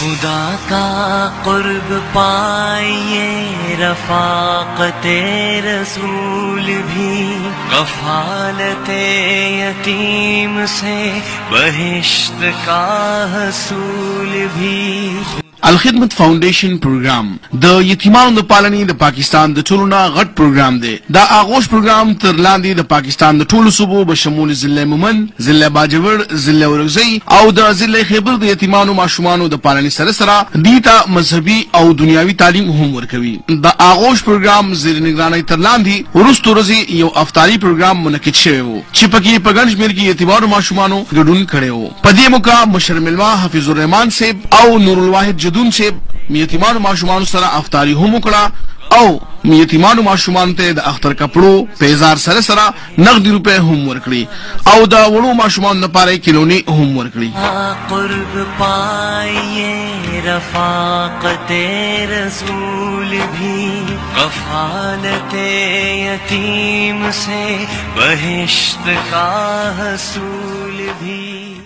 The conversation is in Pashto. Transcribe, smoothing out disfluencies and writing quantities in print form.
خدا کا قرب پائیے رفاقت رسول بھی، کفالت یتیم سے بہشت کا حصول بھی. الخدمت فاؤنڈیشن پروگرام د یتیمانو د پالنې د پاکستان د ټولو نه غټ پروګرام دی. دا آغوش پروګرام تر لاندې د پاکستان د ټولو صوبو بشمول ضلع مومند، ضلع باجوړ، ضلع اورکزۍ او د ضلع خیبر د یتیمانو ماشومانو د پالنې سره سره دوی ته مذهبي او دنیاوي تعلیم هم ورکوي. د آغوش پروګرام زیر نگرانۍ تر لاندې وروستو ورځې یو افطاري پروګرام منعقد شوی و چې پکې په ګڼ شمېر کې یتیمانو ماشومانو ګډون کړی و. په دې موقع مشر مېلمه حفیظ الرحمن صاحب او نور الواحد جدون صاحب یتیمانو ماشومانو سره افطاری هم وکړه او یتیمانو ماشومانو ته د اختر کپړو پیزار سره سره نغدي روپے هم ورکړي او د وړو ماشومانو لپاره کیلونی هم ورکړي. قرب پائیے رفاقت رسول بھی، کفالت یتیم سے بہشت کا حصول بھی.